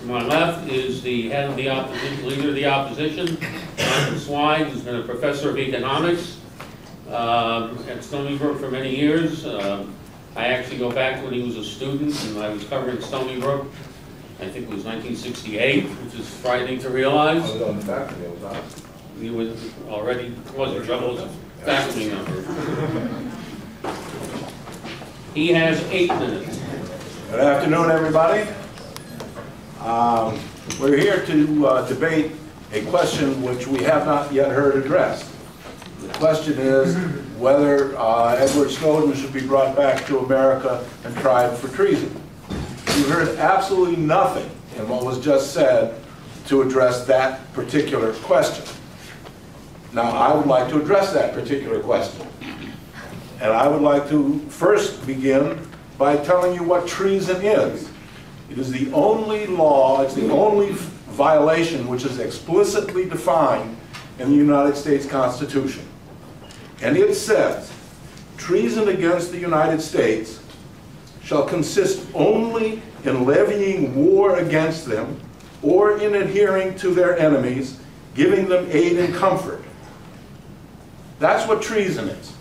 my left is the head of the opposition, leader of the opposition, Zweig, who's been a professor of economics at Stony Brook for many years. I actually go back to when he was a student, and I was covering Stony Brook. I think it was 1968, which is frightening to realize. I was on the faculty, was I? He was already, wasn't trouble, a faculty member. He has 8 minutes. Good afternoon, everybody. We're here to debate a question which we have not yet heard addressed. The question is whether Edward Snowden should be brought back to America and tried for treason. You heard absolutely nothing in what was just said to address that particular question. Now, I would like to address that particular question. And I would like to first begin by telling you what treason is. It is the only law, it's the only violation which is explicitly defined in the United States Constitution. And it says, treason against the United States shall consist only in levying war against them or in adhering to their enemies, giving them aid and comfort. That's what treason is.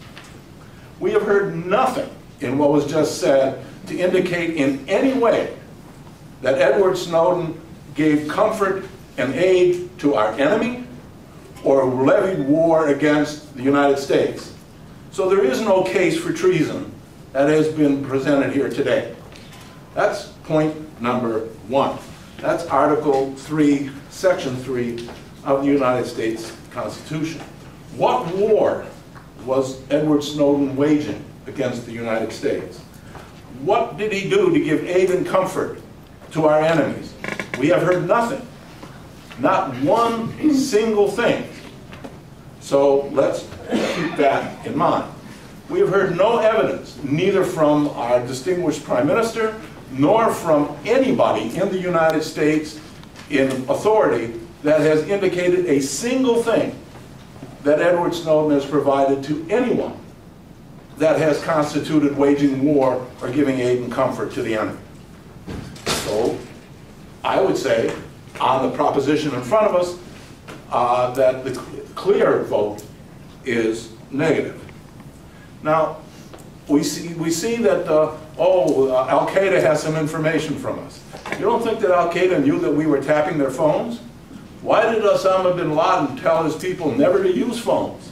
We have heard nothing in what was just said to indicate in any way that Edward Snowden gave comfort and aid to our enemy or levied war against the United States. So there is no case for treason that has been presented here today. That's point number 1. That's Article 3, Section 3 of the United States Constitution. What war was Edward Snowden waging against the United States? What did he do to give aid and comfort to our enemies? We have heard nothing. Not one single thing. So let's keep that in mind. We have heard no evidence, neither from our distinguished Prime Minister, nor from anybody in the United States in authority that has indicated a single thing that Edward Snowden has provided to anyone that has constituted waging war or giving aid and comfort to the enemy. So I would say, on the proposition in front of us, that the clear vote is negative. Now, we see that, Al-Qaeda has some information from us. You don't think that Al-Qaeda knew that we were tapping their phones? Why did Osama bin Laden tell his people never to use phones?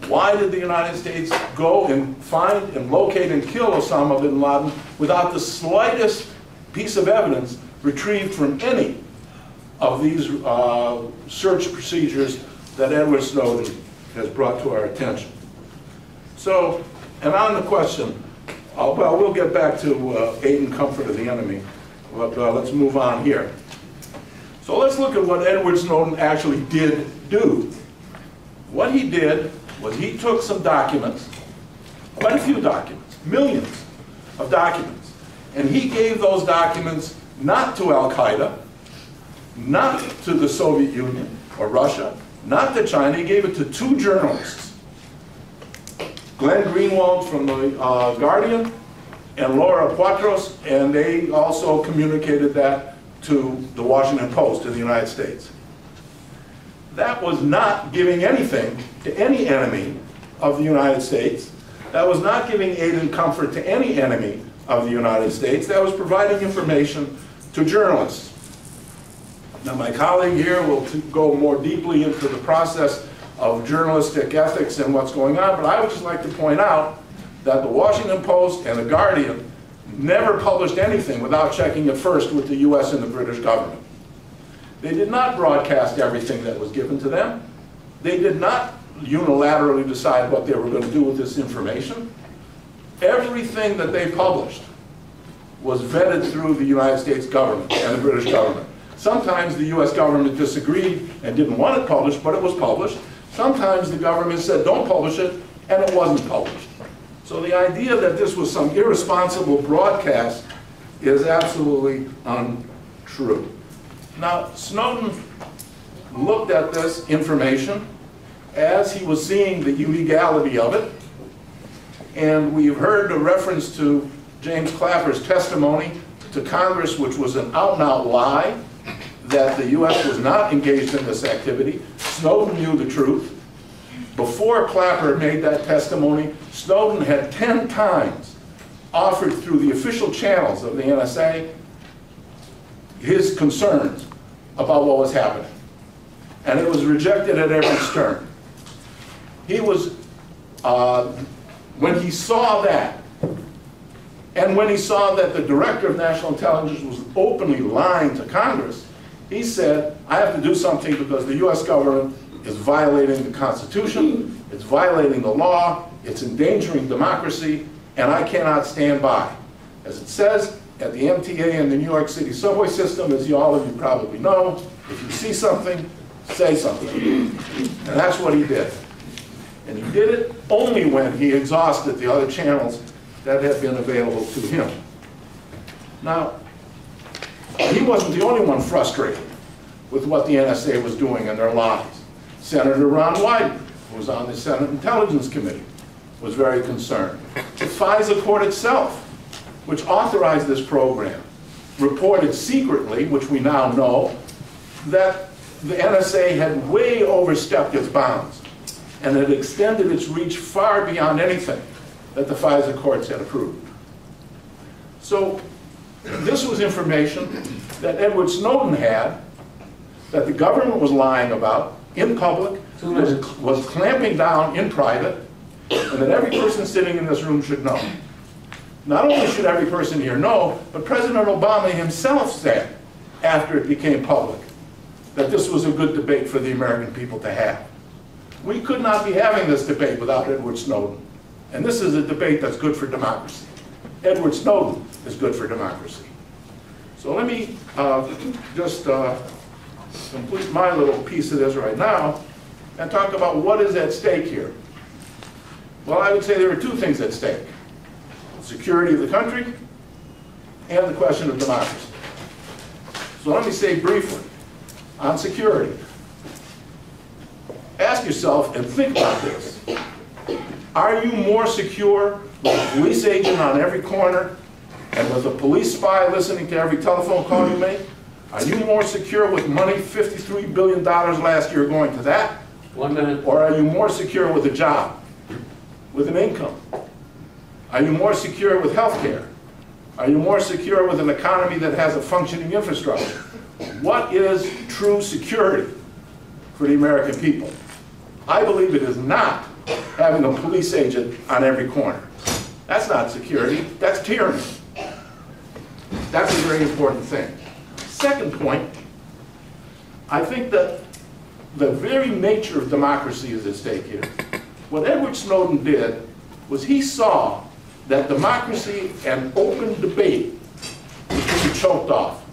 Why did the United States go and find and locate and kill Osama bin Laden without the slightest piece of evidence retrieved from any of these search procedures that Edward Snowden has brought to our attention? So, and on the question, well, we'll get back to aid and comfort of the enemy, but let's move on here. So let's look at what Edward Snowden actually did do. What he did was he took some documents, quite a few documents, millions of documents, and he gave those documents not to Al-Qaeda, not to the Soviet Union or Russia, not to China. He gave it to 2 journalists, Glenn Greenwald from the Guardian and Laura Poitras, and they also communicated that to the Washington Post in the United States. That was not giving anything to any enemy of the United States. That was not giving aid and comfort to any enemy of the United States. That was providing information to journalists. Now, my colleague here will go more deeply into the process of journalistic ethics and what's going on, but I would just like to point out that the Washington Post and the Guardian never published anything without checking it first with the US and the British government. They did not broadcast everything that was given to them. They did not unilaterally decide what they were going to do with this information. Everything that they published was vetted through the United States government and the British government. Sometimes the US government disagreed and didn't want it published, but it was published. Sometimes the government said, don't publish it, and it wasn't published. So the idea that this was some irresponsible broadcast is absolutely untrue. Now, Snowden looked at this information as he was seeing the illegality of it, and we've heard a reference to James Clapper's testimony to Congress, which was an out-and-out lie. that the U.S. was not engaged in this activity. Snowden knew the truth. Before Clapper made that testimony, Snowden had 10 times offered through the official channels of the NSA his concerns about what was happening. And it was rejected at every turn. He was, when he saw that, and when he saw that the Director of National Intelligence was openly lying to Congress, he said, I have to do something because the US government is violating the Constitution, it's violating the law, it's endangering democracy, and I cannot stand by. As it says at the MTA and the New York City subway system, as all of you probably know, if you see something, say something. And that's what he did. And he did it only when he exhausted the other channels that had been available to him. Now, he wasn't the only one frustrated with what the NSA was doing and their lies. Senator Ron Wyden, who was on the Senate Intelligence Committee, was very concerned. The FISA court itself, which authorized this program, reported secretly, which we now know, that the NSA had way overstepped its bounds and had extended its reach far beyond anything that the FISA courts had approved. So this was information that Edward Snowden had, that the government was lying about in public, was clamping down in private, and that every person sitting in this room should know. Not only should every person here know, but President Obama himself said, after it became public, that this was a good debate for the American people to have. We could not be having this debate without Edward Snowden. And this is a debate that's good for democracy. Edward Snowden is good for democracy. So let me just complete my little piece of this right now and talk about what is at stake here. Well, I would say there are two things at stake: security of the country and the question of democracy. So let me say briefly on security. Ask yourself and think about this. Are you more secure with a police agent on every corner and with a police spy listening to every telephone call you make? Are you more secure with money, $53 billion last year going to that? 1 minute. Or are you more secure with a job, with an income? Are you more secure with health care? Are you more secure with an economy that has a functioning infrastructure? What is true security for the American people? I believe it is not having a police agent on every corner. That's not security, that's tyranny. That's a very important thing. Second point, I think that the very nature of democracy is at stake here. What Edward Snowden did was he saw that democracy and open debate was to be choked off,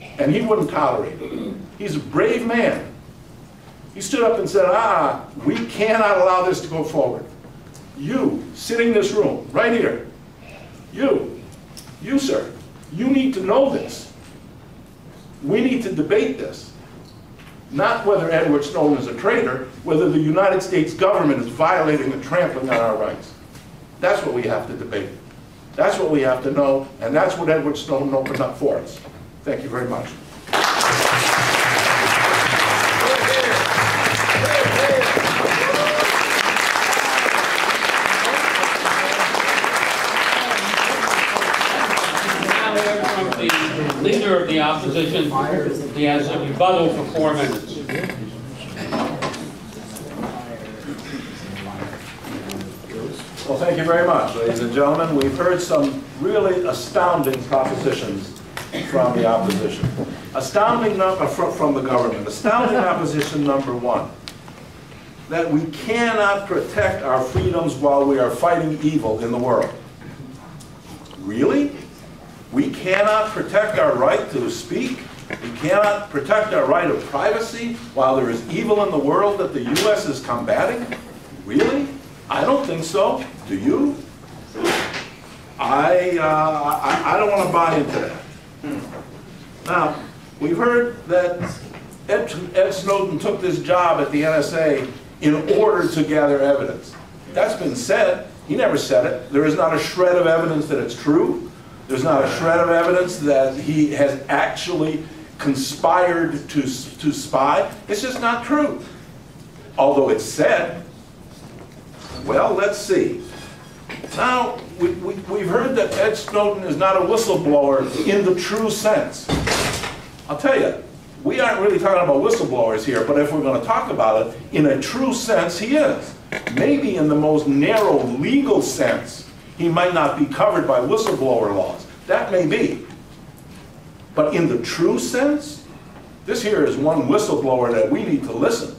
and he wouldn't tolerate it. He's a brave man. He stood up and said, we cannot allow this to go forward. You, sitting in this room, right here, you sir, you need to know this. We need to debate this. Not whether Edward Snowden is a traitor, whether the United States government is violating and trampling on our rights. That's what we have to debate. That's what we have to know, and that's what Edward Snowden opened up for us. Thank you very much. Leader of the opposition, he has a rebuttal for 4 minutes. Well, thank you very much, ladies and gentlemen. We've heard some really astounding propositions from the opposition. Astounding from the government. Astounding opposition number one, that we cannot protect our freedoms while we are fighting evil in the world. Really? We cannot protect our right to speak? We cannot protect our right of privacy while there is evil in the world that the U.S. is combating? Really? I don't think so. Do you? I don't want to buy into that. Now, we've heard that Ed Snowden took this job at the NSA in order to gather evidence. That's been said. He never said it. There is not a shred of evidence that it's true. There's not a shred of evidence that he has actually conspired to spy. It's just not true. Although it's said. Well, let's see. Now, we've heard that Ed Snowden is not a whistleblower in the true sense. I'll tell you, we aren't really talking about whistleblowers here, but if we're going to talk about it, in a true sense, he is. Maybe in the most narrow legal sense, he might not be covered by whistleblower laws. That may be. But in the true sense, this here is one whistleblower that we need to listen.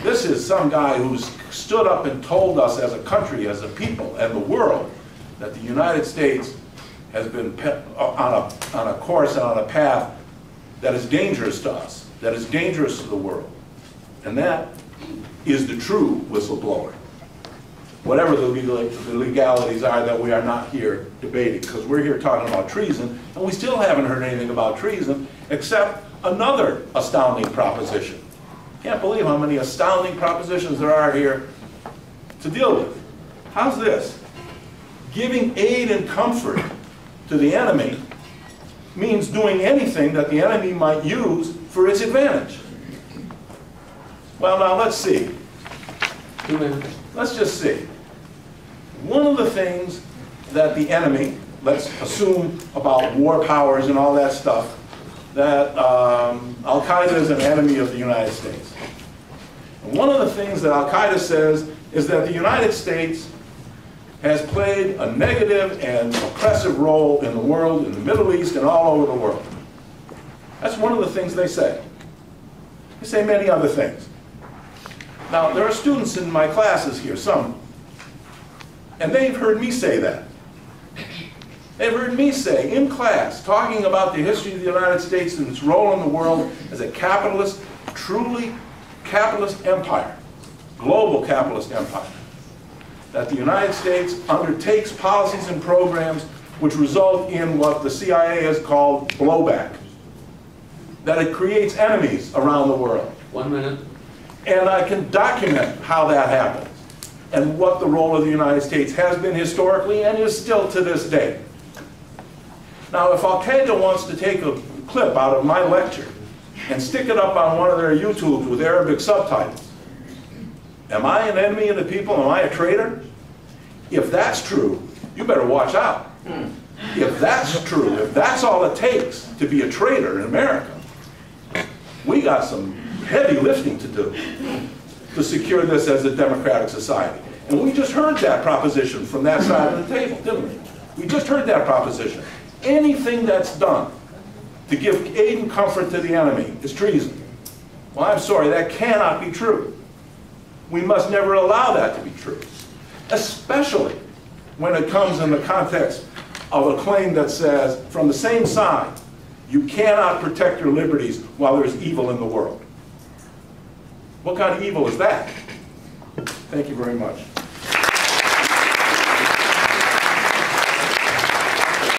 This is some guy who's stood up and told us as a country, as a people, and the world, that the United States has been on a course and on a path that is dangerous to us, that is dangerous to the world. And that is the true whistleblower. Whatever the legalities are that we are not here debating, because we're here talking about treason, and we still haven't heard anything about treason except another astounding proposition. Can't believe how many astounding propositions there are here to deal with. How's this? Giving aid and comfort to the enemy means doing anything that the enemy might use for its advantage. Well, now let's see. 2 minutes. Let's just see. One of the things that the enemy, let's assume about war powers and all that stuff, that Al-Qaeda is an enemy of the United States. And one of the things that Al-Qaeda says is that the United States has played a negative and oppressive role in the world, in the Middle East, and all over the world. That's one of the things they say. They say many other things. Now, there are students in my classes here, some, and they've heard me say that. They've heard me say in class, talking about the history of the United States and its role in the world as a capitalist, truly capitalist empire, global capitalist empire, that the United States undertakes policies and programs which result in what the CIA has called blowback, that it creates enemies around the world. 1 minute. And I can document how that happens and what the role of the United States has been historically and is still to this day. Now, if Al-Qaeda wants to take a clip out of my lecture and stick it up on one of their YouTubes with Arabic subtitles, am I an enemy of the people? Am I a traitor? If that's true, you better watch out. If that's true, if that's all it takes to be a traitor in America, we got some heavy lifting to do to secure this as a democratic society. And we just heard that proposition from that side of the table, didn't we? We just heard that proposition. Anything that's done to give aid and comfort to the enemy is treason. Well, I'm sorry, that cannot be true. We must never allow that to be true, especially when it comes in the context of a claim that says, from the same side, you cannot protect your liberties while there's evil in the world. What kind of evil is that? Thank you very much.